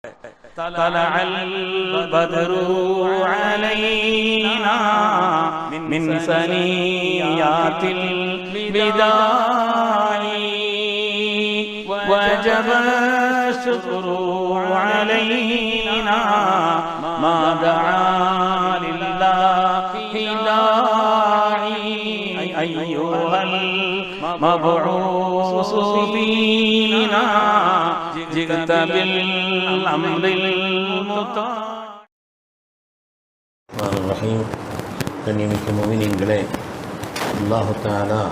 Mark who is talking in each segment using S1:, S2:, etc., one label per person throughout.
S1: طلع البدر علينا من ثنيات الوداع وجب الشكر علينا ما دعا لله داعي أيها المبعوث فينا جئت بالأمر المطاع.
S2: ரஹீம். கண்ணியமிக்க முஃமினீன்களே, அல்லாஹு தஆலா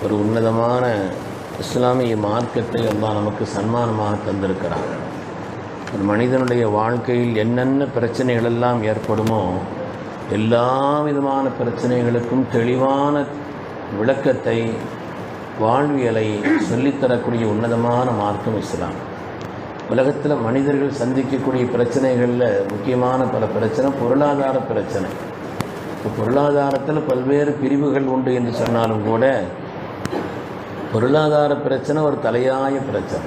S2: ஒரு உன்னதமான இஸ்லாமிய மார்க்கத்தை அல்லாஹ் நமக்கு சன்மானமாக தந்திருக்கிறார். ஒரு மனிதனுடைய வாழ்க்கையில் என்னென்ன பிரச்சனைகள் எல்லாம் ஏற்படுமோ எல்லா விதமான பிரச்சனைகளுக்கும் தெளிவான விளக்கத்தை, வாழ்வியலை சொல்லித்தரக்கூடிய உன்னதமான மார்க்கம் இஸ்லாம். உலகத்தில் மனிதர்கள் சந்திக்கக்கூடிய பிரச்சனைகளில் முக்கியமான பல பிரச்சனை பொருளாதார பிரச்சனை. இப்போ பொருளாதாரத்தில் பல்வேறு பிரிவுகள் உண்டு என்று சொன்னாலும் கூட பொருளாதார பிரச்சனை ஒரு தலையாய பிரச்சனை.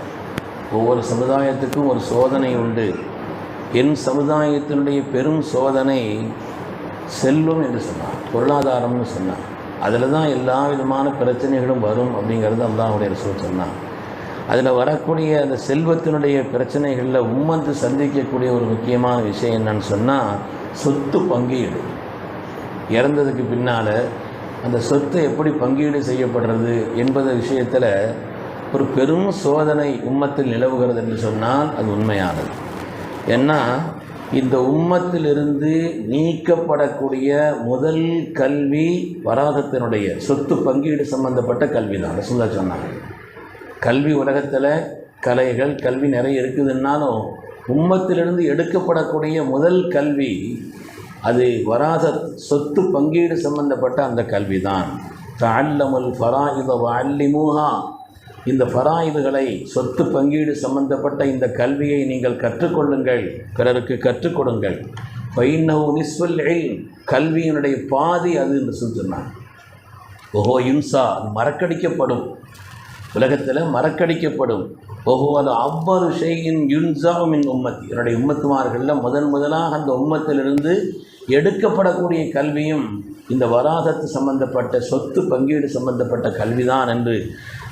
S2: ஒவ்வொரு சமுதாயத்துக்கும் ஒரு சோதனை உண்டு. என் சமுதாயத்தினுடைய பெரும் சோதனை செல்வம் என்று சொன்னார், பொருளாதாரம்னு சொன்னார். அதில் தான் எல்லா விதமான பிரச்சனைகளும் வரும் அப்படிங்கிறது அல்லாஹ்வுடைய ரசூல் சொன்னார். அதில் வரக்கூடிய அந்த செல்வத்தினுடைய பிரச்சனைகளில் உம்மத்து சந்திக்கக்கூடிய ஒரு முக்கியமான விஷயம் என்னன்னு சொன்னால் சொத்து பங்கீடு. இறந்ததுக்கு பின்னால் அந்த சொத்தை எப்படி பங்கீடு செய்யப்படுறது என்பது விஷயத்தில் ஒரு பெரும் சோதனை உம்மத்தில் நிலவுகிறது என்று சொன்னால் அது உண்மையானது. ஏன்னா இந்த உம்மத்திலிருந்து நீக்கப்படக்கூடிய முதல் கல்வி வராதத்தினுடைய சொத்து பங்கீடு சம்பந்தப்பட்ட கல்வி தான். ரசூலுல்லாஹ் சொன்னாங்க, கல்வி உலகத்தில் கலைகள் கல்வி நிறைய இருக்குதுன்னாலும் உம்மத்திலிருந்து எடுக்கப்படக்கூடிய முதல் கல்வி அது வராசத், சொத்து பங்கீடு சம்பந்தப்பட்ட அந்த கல்வி தான். தஅல்லமுல் ஃபராயித வஅல்லிமூஹா, இந்த ஃபராயிதுகளை, சொத்து பங்கீடு சம்பந்தப்பட்ட இந்த கல்வியை நீங்கள் கற்றுக்கொள்ளுங்கள், பிறருக்கு கற்றுக் கொடுங்கள். ஃபைன்னஹு நிஸ்ஃபுல் இல்ம், கல்வியினுடைய பாதி அது என்று சொன்னார். ஓஹோ யுன்சா, மறக்கடிக்கப்படும், உலகத்தில் மறக்கடிக்கப்படும். ஓஹோ அது அவ்வொரு ஷைஇன் யுன்ஸா மின் உம்மத்தி, என்னுடைய உம்மத்துமார்களில் முதலாக அந்த உம்மத்திலிருந்து எடுக்கப்படக்கூடிய கல்வியும் இந்த வராசத்து சம்பந்தப்பட்ட சொத்து பங்கீடு சம்பந்தப்பட்ட கல்விதான் என்று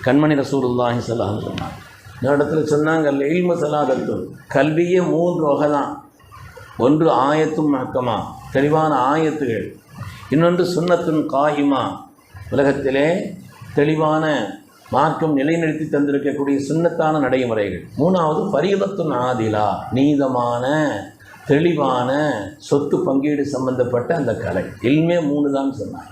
S2: கண்மணி ரசூலுல்லாஹி ஸல்லல்லாஹு அலைஹி வஸல்லம் சொன்னாங்க. இந்த இடத்துல சொன்னாங்க, இல்மு ஸலாதத்துன், கல்வியே 3 வகை தான். ஒன்று ஆயத்தும் மஹ்கமா, தெளிவான ஆயத்துகள். இன்னொன்று சுன்னத்துன் காயிமா, உலகத்திலே தெளிவான மார்க்கம் நிலைநிறுத்தி தந்திருக்கக்கூடிய சுன்னத்தான நடைமுறைகள். 3வது ஃபரீதத்துன் ஆதிலா, நீதமான தெளிவான சொத்து பங்கீடு சம்பந்தப்பட்ட அந்த கலை. இல்மே 3 தான் சொன்னார்.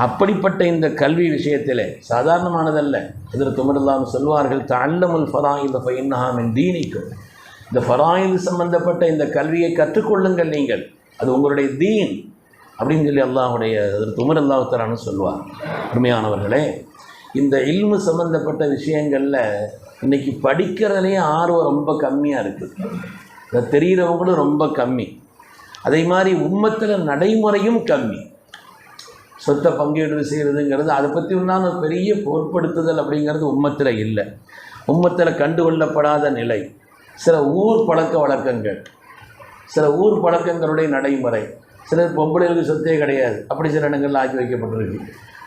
S2: அப்படிப்பட்ட இந்த கல்வி விஷயத்திலே சாதாரணமானதல்ல. ஹஜ்ரத் உமர் ரலியல்லாஹு சொல்வார்கள், தஅல்லமுல் ஃபராயித ஃபஇன்னஹா மின் தீனிக்கும், இந்த ஃபராயிது சம்பந்தப்பட்ட இந்த கல்வியை கற்றுக்கொள்ளுங்கள் நீங்கள், அது உங்களுடைய தீன் அப்படின்னு சொல்லி அல்லாஹ்வுடைய ஹஜ்ரத் உமர் ரலியல்லாஹு தஆலா சொல்வார். உண்மையானவர்களே, இந்த இல்மு சம்பந்தப்பட்ட விஷயங்களில் இன்றைக்கி படிக்கிறதுலேயே ஆர்வம் ரொம்ப கம்மியாக இருக்குது. அதை தெரிகிறவங்களும் ரொம்ப கம்மி. அதே மாதிரி உம்மத்தில் நடைமுறையும் கம்மி. சொத்தை பங்கீடு செய்கிறதுங்கிறது அதை பற்றி உண்டான ஒரு பெரிய பொருட்படுத்துதல் அப்படிங்கிறது உம்மத்தில் இல்லை. உம்மத்தில் கண்டுகொள்ளப்படாத நிலை. சில ஊர் பழக்க வழக்கங்கள், சில ஊர் பழக்கங்களுடைய நடைமுறை. சிலர் பொம்பளைகளுக்கு சொத்தே கிடையாது, அப்படி சில இடங்களில் ஆக்கி வைக்கப்பட்டிருக்கு.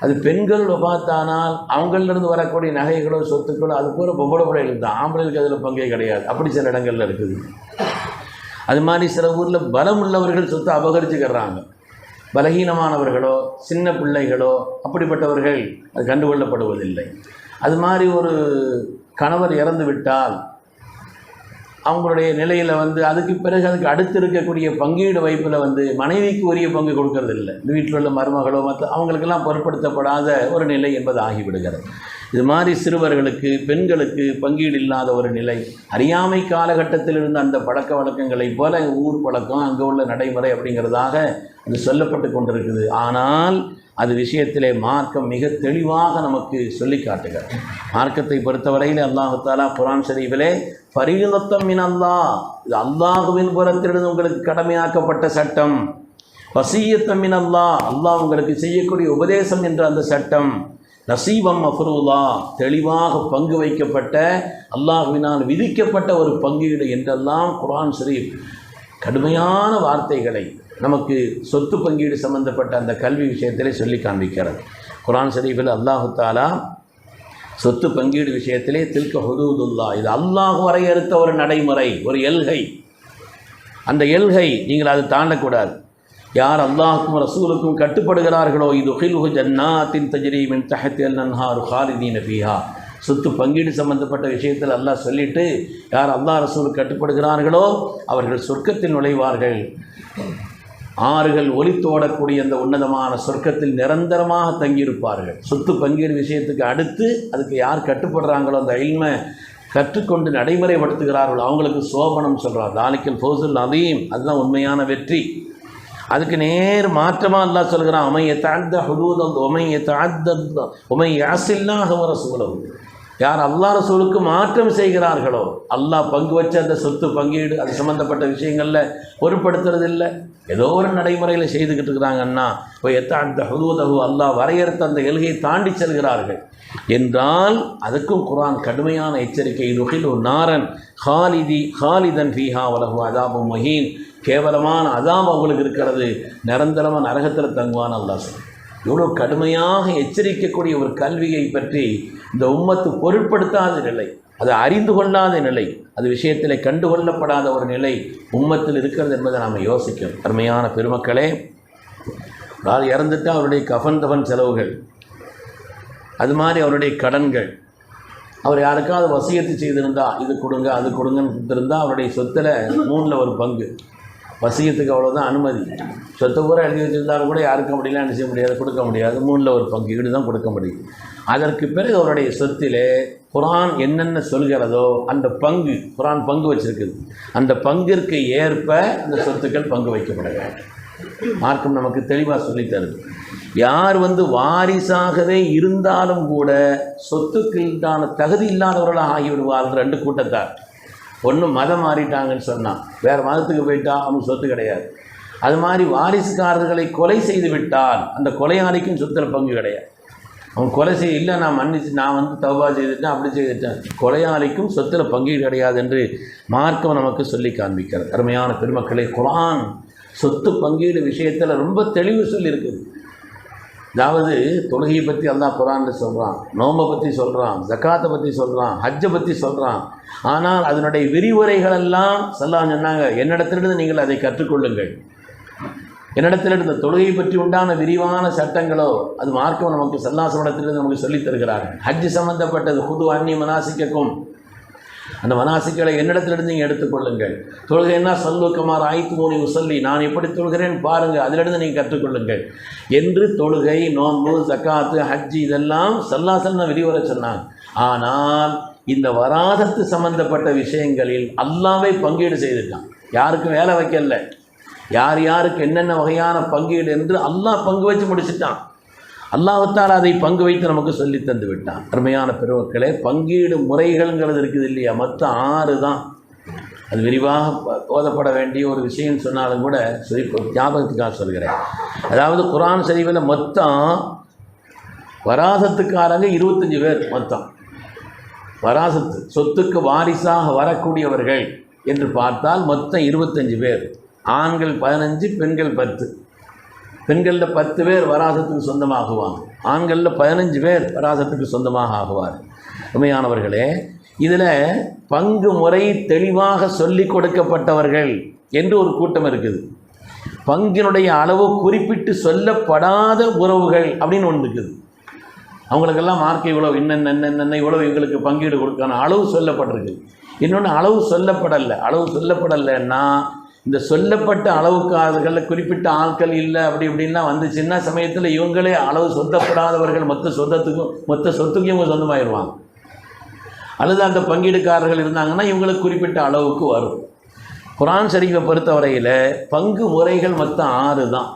S2: அது பெண்கள் வஃபாத்தானால் அவங்களிலிருந்து வரக்கூடிய நகைகளோ சொத்துக்களோ அது பூரா பொம்பளை பிள்ளைகளுக்கு தான், ஆம்பளைகளுக்கு அதில் பங்கே கிடையாது, அப்படி சில இடங்களில் இருக்குது. அது மாதிரி சில ஊரில் பலம் உள்ளவர்கள் சொத்தை அபகரிச்சுக்கிறாங்க. பலகீனமானவர்களோ சின்ன பிள்ளைகளோ அப்படிப்பட்டவர்கள் அது கண்டுகொள்ளப்படுவதில்லை. அது மாதிரி ஒரு கணவர் இறந்து விட்டால் அவங்களுடைய நிலையில் அதுக்கு பிறகு அதுக்கு அடுத்து இருக்கக்கூடிய பங்கீடு வைப்பில் மனைவிக்கு உரிய பங்கு கொடுக்கறதில்லை. வீட்டில் உள்ள மருமகளோ மற்ற அவங்களுக்கெல்லாம் பொருட்படுத்தப்படாத ஒரு நிலை என்பது ஆகிவிடுகிறது. இது மாதிரி சிறுவர்களுக்கு பெண்களுக்கு பங்கீடு இல்லாத ஒரு நிலை. அறியாமை காலகட்டத்தில் இருந்த அந்த பழக்க வழக்கங்களைப் போல ஊர் பழக்கம் அங்கே உள்ள நடைமுறை அப்படிங்கிறதாக அது சொல்லப்பட்டு கொண்டிருக்குது. ஆனால் அது விஷயத்திலே மார்க்கம் மிக தெளிவாக நமக்கு சொல்லி காட்டுகிறது. மார்க்கத்தை பொறுத்தவரையில் அல்லாஹு தஆலா குர்ஆன் ஷரீஃபிலே ஃபரீலத்தம் மின் அல்லாஹ், இது அல்லாஹுவின் புறத்திலிருந்து உங்களுக்கு கடமையாக்கப்பட்ட சட்டம். வசிய்யத்தம் மின் அல்லாஹ், அல்லாஹ் உங்களுக்கு செய்யக்கூடிய உபதேசம் என்ற அந்த சட்டம். நசீபம் மஃப்ரூலா, தெளிவாக பங்கு வைக்கப்பட்ட, அல்லாஹ்வினால் விதிக்கப்பட்ட ஒரு பங்கீடு என்றெல்லாம் குர்ஆன் ஷரீஃப் கடுமையான வார்த்தைகளை நமக்கு சொத்து பங்கீடு சம்பந்தப்பட்ட அந்த கல்வி விஷயத்திலே சொல்லி காண்பிக்கிறது. குர்ஆன் ஷரீஃபில் அல்லாஹு தஆலா சொத்து பங்கீடு விஷயத்திலே தில்க ஹுதூதுல்லா, இது அல்லாஹ் வரையறுத்த ஒரு நடைமுறை, ஒரு எல்கை. அந்த எல்கை நீங்கள் அதை தாண்டக்கூடாது. யார் அல்லாஹுக்கும் ரசூலுக்கும் கட்டுப்படுகிறார்களோ, இது உகிலுஹு ஜன்னாத்தின் தஜ்ரீ மின் தஹ்திஹல் அன்ஹாரு காலிதீன ஃபீஹா. சொத்து பங்கீடு சம்பந்தப்பட்ட விஷயத்தில் அல்லாஹ் சொல்லிட்டு, யார் அல்லாஹ் ரசூலுக்கு கட்டுப்படுகிறார்களோ அவர்கள் சொர்க்கத்தில் நுழைவார்கள், ஆறுகள் ஒலித்தோடக்கூடிய அந்த உன்னதமான சொர்க்கத்தில் நிரந்தரமாக தங்கியிருப்பார்கள். சொத்து பங்கீடு விஷயத்துக்கு அடுத்து அதுக்கு யார் கட்டுப்படுறாங்களோ, அந்த இல்மை கற்றுக்கொண்டு நடைமுறைப்படுத்துகிறார்களோ அவங்களுக்கு சோபனம் சொல்கிறார். தாலிக்கல் ஃபௌசுல் அதீம், அதுதான் உண்மையான வெற்றி. அதுக்கு நேர் மாற்றமாக அல்லாஹ் சொல்கிறான், உமை யதஅத்த ஹுதூதல் உமை யதஅத்த உமை யஸில்லாஹு வ ரசூலஹு. யார் அல்லாஹ் ரசூலுக்கு மாற்றம் செய்கிறார்களோ, அல்லாஹ் பங்கு வச்ச அந்த சொத்து பங்கீடு அது சம்மந்தப்பட்ட விஷயங்களில் பொருட்படுத்துறது இல்லை, ஏதோ ஒரு நடைமுறையில் செய்துக்கிட்டு இருக்கிறாங்கன்னா, இப்போ யதஅத்த ஹுதூதஹு அல்லாஹ் வரையறுத்த அந்த எல்கையை தாண்டி செல்கிறார்கள் என்றால் அதுக்கும் குர்ஆன் கடுமையான எச்சரிக்கை. யுகிலு நாரன் ஹாலிதன் ஃபீஹா வலஹு அதாபும் மஹீன், கேவலமான அதாம் அவங்களுக்கு இருக்கிறது, நிரந்தரமாக நரகத்தில் தங்குவான் அல்லாஹ் சொல்கிறான். இவ்வளோ கடுமையாக எச்சரிக்கக்கூடிய ஒரு கல்வியை பற்றி இந்த உம்மத்து பொருட்படுத்தாத நிலை, அதை அறிந்து கொள்ளாத நிலை, அது விஷயத்தில் கண்டுகொள்ளப்படாத ஒரு நிலை உம்மத்தில் இருக்கிறது என்பதை நாம் யோசிக்கணும். அருமையான பெருமக்களே, அதாவது இறந்துட்டால் அவருடைய கஃன் தஃபன் செலவுகள், அது மாதிரி அவருடைய கடன்கள், அவர் யாருக்காவது வசியத்து செய்திருந்தால் இது கொடுங்க அது கொடுங்கன்னு கொடுத்துருந்தா அவருடைய சொத்தில் 3ல் ஒரு பங்கு, வசியத்துக்கு அவ்வளோதான் அனுமதி. சொத்தை பூரா எழுதி வச்சுருந்தாலும் கூட யாருக்கும் அப்படிலாம் என்ன செய்ய முடியாது, கொடுக்க முடியாது. 3ல் ஒரு பங்கு இப்படி தான் கொடுக்க முடியும். அதற்கு பிறகு அவருடைய சொத்திலே குர்ஆன் என்னென்ன சொல்கிறதோ அந்த பங்கு, குர்ஆன் பங்கு வச்சுருக்குது, அந்த பங்கிற்கு ஏற்ப அந்த சொத்துக்கள் பங்கு வைக்கப்பட வேண்டும். மார்க்கம் நமக்கு தெளிவாக சொல்லித்தருது. யார் வாரிசாகவே இருந்தாலும் கூட சொத்துக்களுக்கான தகுதி இல்லாதவர்களாக ஆகிவிடுவார்கள் 2 கூட்டத்தார். ஒன்று மதம் மாறிட்டாங்கன்னு சொன்னால், வேறு மதத்துக்கு போயிட்டா அவனுக்கு சொத்து கிடையாது. அது மாதிரி வாரிசுக்காரர்களை கொலை செய்து விட்டால் அந்த கொலையாளிக்கும் சொத்தில் பங்கு கிடையாது. அவன் கொலை செய்ய இல்லை, நான் மன்னிச்சு நான் தௌபா செய்துட்டேன் அப்படி செய்துட்டேன், கொலையாளிக்கும் சொத்தில் பங்கு கிடையாது என்று மார்க்கம் நமக்கு சொல்லி காண்பிக்கிறது. அருமையான பெருமக்களே, குர்ஆன் சொத்து பங்கீடு விஷயத்தில் ரொம்ப தெளிவு சொல்லியிருக்குது. அதாவது தொழுகையை பற்றி அல்லாஹ் குர்ஆனில் சொல்கிறான், நோம்பை பற்றி சொல்கிறான், ஜக்காத்தை பற்றி சொல்கிறான், ஹஜ்ஜை பற்றி சொல்கிறான். ஆனால் அதனுடைய விரிவுரைகளெல்லாம் ஸல்லல்லாஹு சொன்னாங்க, என்னிடத்திலிருந்து நீங்கள் அதை கற்றுக்கொள்ளுங்கள். என்னிடத்திலிருந்து தொழுகை பற்றி உண்டான விரிவான சட்டங்களோ அது மார்க்கம் நமக்கு ஸல்லல்லாஹு இடத்திலிருந்து நமக்கு சொல்லித் தருகிறார்கள். ஹஜ் சம்பந்தப்பட்டது ஹுது அன்னி மனாசிக்கக்கும், அந்த மனாசிக்களை என்னிடத்திலிருந்து நீங்கள் எடுத்துக்கொள்ளுங்கள். தொழுகைன்னா சொல்லு கமார் ஆய்த்துமோனி உசல்லி, நான் எப்படி தொழுகிறேன் பாருங்கள், அதிலிருந்து நீங்கள் கற்றுக்கொள்ளுங்கள் என்று தொழுகை, நோன்பு, ஜக்காத்து, ஹஜ்ஜி இதெல்லாம் ஸல்லல்லாஹு விரிவுரை சொன்னாங்க. ஆனால் இந்த வராதத்து சம்பந்தப்பட்ட விஷயங்களில் அல்லாஹ்வே பங்கீடு செய்துட்டான். யாருக்கும் வேலை வைக்கல, யார் யாருக்கு என்னென்ன வகையான பங்கீடு என்று அல்லாஹ் பங்கு வச்சு முடிச்சுட்டான். அல்லாஹ் தஆலா அதை பங்கு வைத்து நமக்கு சொல்லி தந்து விட்டான். அருமையான பெருமக்களே, பங்கீடு முறைகள்ங்கிறது இருக்குது இல்லையா, மொத்தம் 6 தான். அது விரிவாக ஓதப்பட வேண்டிய ஒரு விஷயம் சொன்னாலும் கூட சரி, ஞாபகத்துக்காக சொல்கிறேன். அதாவது குர்ஆன் ஷரீஃபில் மொத்தம் வராசத்துக்காரங்க 25 பேர். மொத்தம் வராசத்து சொத்துக்கு வாரிசாக வரக்கூடியவர்கள் என்று பார்த்தால் மொத்தம் 25 பேர். ஆண்கள் 15, பெண்கள் 10. பெண்களில் 10 பேர் வராசத்துக்கு சொந்தமாகுவாங்க, ஆண்களில் 15 பேர் வராசத்துக்கு சொந்தமாக ஆகுவார். உண்மையானவர்களே, இதில் பங்கு முறை தெளிவாக சொல்லி கொடுக்கப்பட்டவர்கள் என்று ஒரு கூட்டம் இருக்குது. பங்கினுடைய அளவு குறிப்பிட்டு சொல்லப்படாத உறவுகள் அப்படின்னு ஒன்று இருக்குது. அவங்களுக்கெல்லாம் மார்க் இவ்வளவு, இன்னென்ன இவ்வளவு எங்களுக்கு பங்கீடு கொடுக்கான அளவு சொல்லப்பட்டிருக்கு. இன்னொன்று அளவு சொல்லப்படலை. அளவு சொல்லப்படலைன்னா இந்த சொல்லப்பட்ட அளவுக்காரர்களில் குறிப்பிட்ட ஆட்கள் இல்லை அப்படி இப்படின்லாம் சின்ன சமயத்தில் இவங்களே அளவு சொந்தப்படாதவர்கள் மொத்த சொத்துக்கும் இவங்க சொந்தமாகிடுவாங்க. அல்லது அந்த பங்கீடுக்காரர்கள் இருந்தாங்கன்னா இவங்களுக்கு குறிப்பிட்ட அளவுக்கு வரும். குர்ஆன் ஷரீஃபை பொறுத்தவரையில் பங்கு முறைகள் மொத்தம் 6 தான்.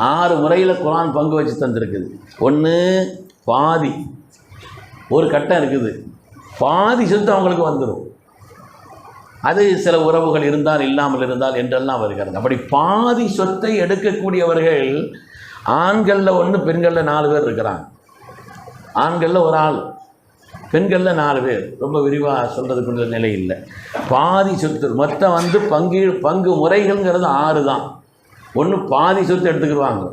S2: 6 முறையில் குர்ஆன் பங்கு வச்சு தந்திருக்குது. ஒன்று பாதி, ஒரு கட்டம் இருக்குது, பாதி சொத்து அவங்களுக்கு வந்துடும். அது சில உறவுகள் இருந்தால் இல்லாமல் இருந்தால் என்றெல்லாம் வருகிறது. அப்படி பாதி சொத்தை எடுக்கக்கூடியவர்கள் ஆண்களில் 1, பெண்களில் 4 பேர் இருக்கிறாங்க. ஆண்களில் ஒரு ஆள், பெண்களில் 4 பேர். ரொம்ப விரிவாக சொல்கிறதுக்குள்ள நிலை இல்லை. பாதி சொத்து மொத்தம் வந்து பங்கு முறைகள்ங்கிறது 6 தான். ஒன்று பாதி சொத்து எடுத்துக்கிடுவாங்க,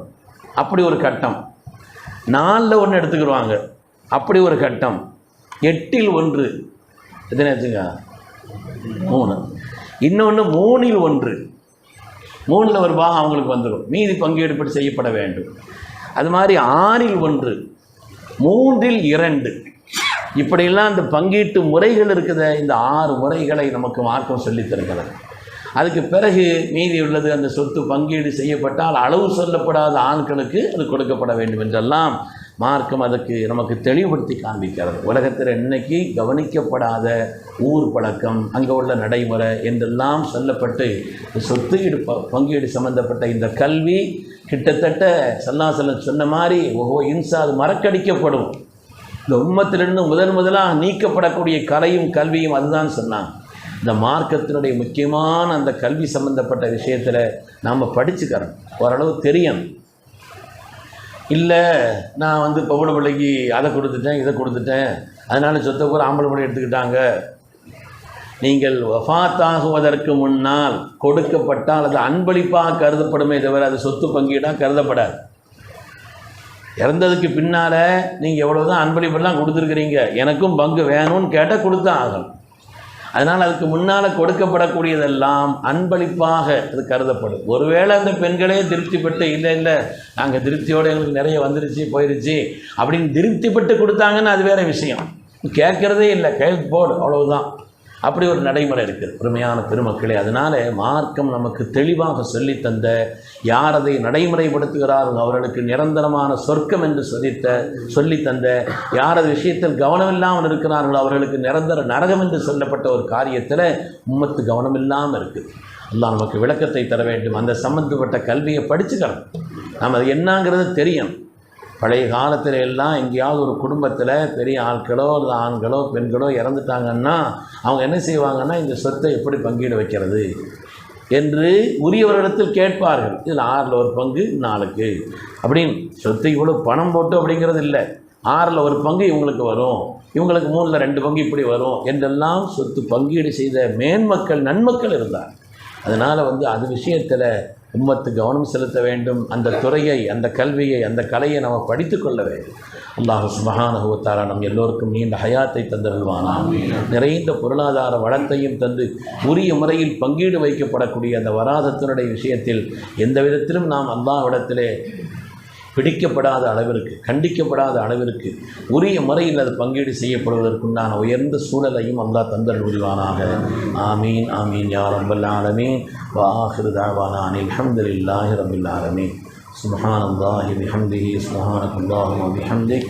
S2: அப்படி ஒரு கட்டம். 4ல் 1 எடுத்துக்கிடுவாங்க, அப்படி ஒரு கட்டம். 8ல் 1 எத்தனை ஆச்சுங்க? 3. இன்னொன்று 3ல் 1, 3ல் ஒரு பாகம் அவங்களுக்கு வந்துடும், மீதி பங்கீடுபடி செய்யப்பட வேண்டும். அது மாதிரி 6ல் 1, 3ல் 2, இப்படியெல்லாம் இந்த பங்கீட்டு முறைகள் இருக்குது. இந்த 6 முறைகளை நமக்கு மார்க்கம் சொல்லித் தருகிறது. அதுக்கு பிறகு மீதி உள்ளது அந்த சொத்து பங்கீடு செய்யப்பட்டால் அளவு சொல்லப்படாத ஆண்களுக்கு அது கொடுக்கப்பட வேண்டும் என்றெல்லாம் மார்க்கம் அதுக்கு நமக்கு தெளிவுபடுத்தி காண்பிக்கிறது. உலகத்தில் இன்னைக்கு கவனிக்கப்படாத ஊர் பழக்கம், அங்கே உள்ள நடைமுறை என்றெல்லாம் சொல்லப்பட்டு சொத்து பங்கீடு சம்பந்தப்பட்ட இந்த கல்வி கிட்டத்தட்ட சல்லாசலம் சொன்ன மாதிரி இன்சா அது மறக்கடிக்கப்படும். இந்த உம்மத்திலிருந்து முதலாக நீக்கப்படக்கூடிய கலையும் கல்வியும் அதுதான் சொன்னாங்க. இந்த மார்க்கத்தினுடைய முக்கியமான அந்த கல்வி சம்பந்தப்பட்ட விஷயத்தில் நாம் படிச்சுக்கிறோம், ஓரளவு தெரியணும். இல்லை நான் வந்து பொம்பளை பிள்ளைக்கு அதை கொடுத்துட்டேன் இதை கொடுத்துட்டேன், அதனால சொத்தை பூரா ஆம்பளை பிள்ளை எடுத்துக்கிட்டாங்க. நீங்கள் வஃபாத்தாகுவதற்கு முன்னால் கொடுக்கப்பட்டால் அது அன்பளிப்பாக கருதப்படுமே தவிர அது சொத்து பங்கீடாக கருதப்படாது. இறந்ததுக்கு பின்னால் நீங்கள் எவ்வளோ தான் அன்பளிப்பெல்லாம் கொடுத்துருக்குறீங்க, எனக்கும் பங்கு வேணும்னு கேட்டால் கொடுத்தா ஆகணும். அதனால் அதுக்கு முன்னால் கொடுக்கப்படக்கூடியதெல்லாம் அன்பளிப்பாக அது கருதப்படும். ஒருவேளை அந்த பெண்களே திருப்திப்பட்டு இல்லை நாங்கள் திருப்தியோடு எங்களுக்கு நிறைய வந்துருச்சு போயிடுச்சு அப்படின்னு திருப்திப்பட்டு கொடுத்தாங்கன்னு அது வேறு விஷயம். கேட்குறதே இல்லை, கையெழுத்து போடு, அவ்வளவுதான். அப்படி ஒரு நடைமுறை இருக்குது பெருமையான பெருமக்களே. அதனால் மார்க்கம் நமக்கு தெளிவாக சொல்லித்தந்த, யார் அதை நடைமுறைப்படுத்துகிறார்கள் அவர்களுக்கு நிரந்தரமான சொர்க்கம் என்று சொல்லித்தந்த, யார் அது விஷயத்தில் கவனமில்லாமல் இருக்கிறார்களோ அவர்களுக்கு நிரந்தர நரகம் என்று சொல்லப்பட்ட ஒரு காரியத்தில் உம்மத்து கவனமில்லாமல் இருக்குது. அல்லாஹ் நமக்கு விளக்கத்தை தர வேண்டும். அந்த சம்பந்தப்பட்ட கல்வியை படிச்சுக்கிறோம், நாம் அது என்னங்கிறது தெரியும். பழைய காலத்தில் எல்லாம் எங்கேயாவது ஒரு குடும்பத்தில் பெரிய ஆட்களோ அல்லது ஆண்களோ பெண்களோ இறந்துட்டாங்கன்னா அவங்க என்ன செய்வாங்கன்னா, இந்த சொத்தை எப்படி பங்கீடு வைக்கிறது என்று உரியவர்களிடத்தில் கேட்பார்கள். இதில் 6ல் 1 பங்கு 4க்கு அப்படின்னு. சொத்தை இவ்வளோ பணம் போட்டு அப்படிங்கிறது இல்லை, 6ல் 1 பங்கு இவங்களுக்கு வரும், இவங்களுக்கு 3ல் 2 பங்கு இப்படி வரும் என்றெல்லாம் சொத்து பங்கீடு செய்த மேன்மக்கள் நன்மக்கள் இருந்தார். அதனால் அது விஷயத்தில் உம்மத்து கவனம் செலுத்த வேண்டும். அந்த துறையை, அந்த கல்வியை, அந்த கலையை நம்ம படித்து கொள்ள வேண்டும். அல்லாஹ் சுப்ஹானஹு வ தஆலா நம் எல்லோருக்கும் நீண்ட ஹயாத்தை தந்தருள்வானா, நிறைந்த பொருளாதார வளத்தையும் தந்து உரிய முறையில் பங்கீடு வைக்கப்படக்கூடிய அந்த வராதத்தினுடைய விஷயத்தில் எந்த விதத்திலும் நாம் அல்லாஹ்விடத்திலே பிடிக்கப்படாத அளவிற்கு, கண்டிக்கப்படாத அளவிற்கு உரிய முறையில் அது பங்கீடு செய்யப்படுவதற்குண்டான உயர்ந்த சூழலையும் அல்லாஹ் தந்தருள் புரிவானாக. ஆமீன் ஆமீன் யா ரப்பல் ஆலமீன். வ ஆகிரு தஅவானா அனில் ஹம்துலில்லாஹி ரப்பில் ஆலமீன். சுப்ஹானல்லாஹி பிஹம்திஹி சுப்ஹானக்கல்லாஹும்ம வ பிஹம்திக்.